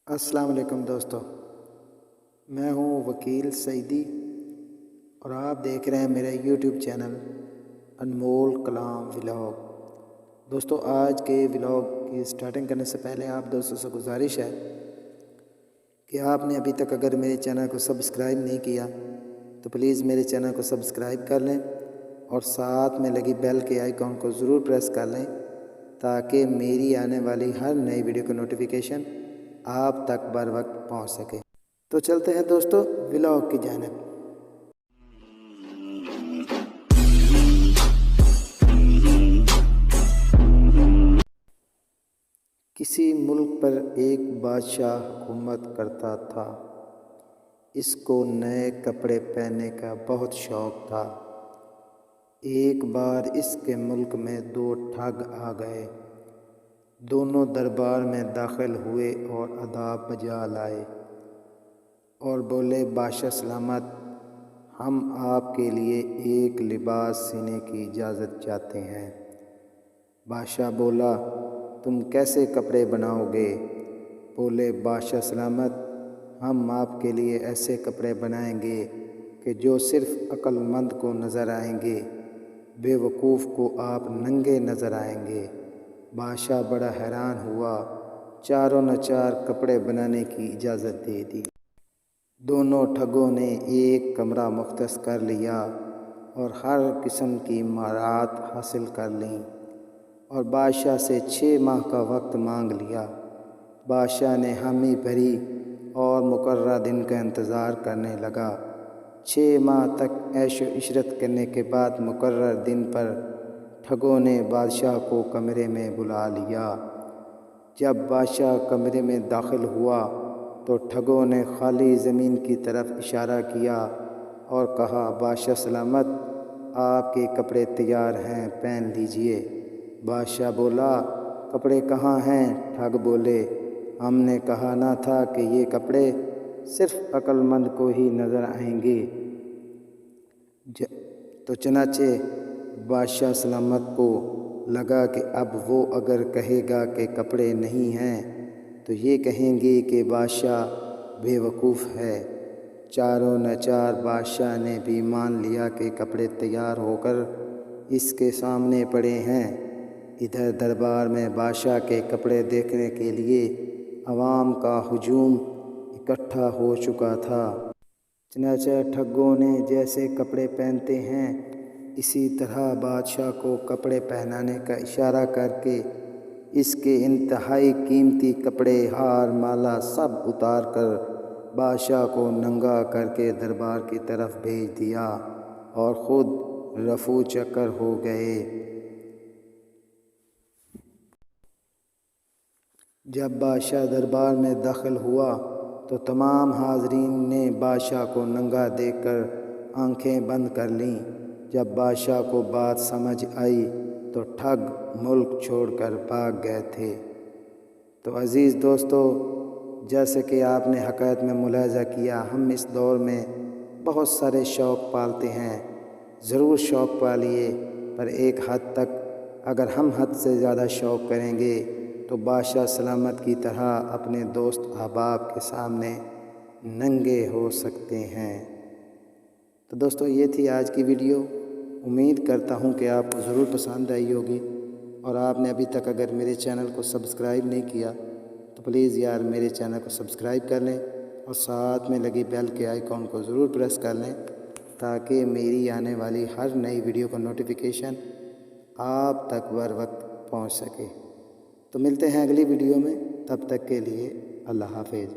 अस्सलाम वालेकुम दोस्तों, मैं हूँ वकील सईदी और आप देख रहे हैं मेरा यूट्यूब चैनल अनमोल कलाम व्लॉग। दोस्तों, आज के व्लॉग की स्टार्टिंग करने से पहले आप दोस्तों से गुजारिश है कि आपने अभी तक अगर मेरे चैनल को सब्सक्राइब नहीं किया तो प्लीज़ मेरे चैनल को सब्सक्राइब कर लें और साथ में लगी बेल के आइकॉन को ज़रूर प्रेस कर लें ताकि मेरी आने वाली हर नई वीडियो का नोटिफिकेशन आप तक बर वक्त पहुँच सके। तो चलते हैं दोस्तों व्लॉग की जानिब। किसी मुल्क पर एक बादशाह हुकूमत करता था। इसको नए कपड़े पहनने का बहुत शौक़ था। एक बार इसके मुल्क में दो ठग आ गए। दोनों दरबार में दाखिल हुए और आदाब बजा लाए और बोले, बादशाह सलामत, हम आपके लिए एक लिबास सीने की इजाज़त चाहते हैं। बादशाह बोला, तुम कैसे कपड़े बनाओगे? बोले, बादशाह सलामत, हम आपके लिए ऐसे कपड़े बनाएंगे कि जो सिर्फ़ अक्लमंद को नज़र आएंगे, बेवकूफ़ को आप नंगे नज़र आएंगे। बादशाह बड़ा हैरान हुआ, चारों न चार कपड़े बनाने की इजाज़त दे दी। दोनों ठगों ने एक कमरा मुख्तस कर लिया और हर किस्म की महारत हासिल कर लीं और बादशाह से 6 माह का वक्त मांग लिया। बादशाह ने हामी भरी और मुकर्रर दिन का इंतज़ार करने लगा। 6 माह तक ऐश व इशरत करने के बाद मुकर्रर दिन पर ठगों ने बादशाह को कमरे में बुला लिया। जब बादशाह कमरे में दाखिल हुआ तो ठगों ने खाली ज़मीन की तरफ इशारा किया और कहा, बादशाह सलामत, आपके कपड़े तैयार हैं, पहन लीजिए। बादशाह बोला, कपड़े कहाँ हैं? ठग बोले, हमने कहा ना था कि ये कपड़े सिर्फ़ अक्लमंद को ही नज़र आएंगे। तो चनाचे बादशाह सलामत को लगा कि अब वो अगर कहेगा कि कपड़े नहीं हैं तो ये कहेंगे कि बादशाह बेवकूफ़ है। चारों न चार बादशाह ने भी मान लिया कि कपड़े तैयार होकर इसके सामने पड़े हैं। इधर दरबार में बादशाह के कपड़े देखने के लिए अवाम का हुजूम इकट्ठा हो चुका था। चनाचा ठगों ने जैसे कपड़े पहनते हैं इसी तरह बादशाह को कपड़े पहनाने का इशारा करके इसके इंतहाई कीमती कपड़े, हार, माला सब उतार कर बादशाह को नंगा करके दरबार की तरफ भेज दिया और ख़ुद रफू चक्कर हो गए। जब बादशाह दरबार में दाखिल हुआ तो तमाम हाज़रीन ने बादशाह को नंगा देखकर आंखें बंद कर लीं। जब बादशाह को बात समझ आई तो ठग मुल्क छोड़कर भाग गए थे। तो अज़ीज़ दोस्तों, जैसे कि आपने हक़ीक़त में मुलाहिज़ा किया, हम इस दौर में बहुत सारे शौक़ पालते हैं। ज़रूर शौक़ पालिए, पर एक हद तक अगर हम हद से ज़्यादा शौक़ करेंगे तो बादशाह सलामत की तरह अपने दोस्त अहबाब के सामने नंगे हो सकते हैं। तो दोस्तों, ये थी आज की वीडियो। उम्मीद करता हूँ कि आपको ज़रूर पसंद आई होगी और आपने अभी तक अगर मेरे चैनल को सब्सक्राइब नहीं किया तो प्लीज़ यार मेरे चैनल को सब्सक्राइब कर लें और साथ में लगी बेल के आइकॉन को ज़रूर प्रेस कर लें ताकि मेरी आने वाली हर नई वीडियो का नोटिफिकेशन आप तक बर वक्त पहुँच सके। तो मिलते हैं अगली वीडियो में, तब तक के लिए अल्लाह हाफ़िज़।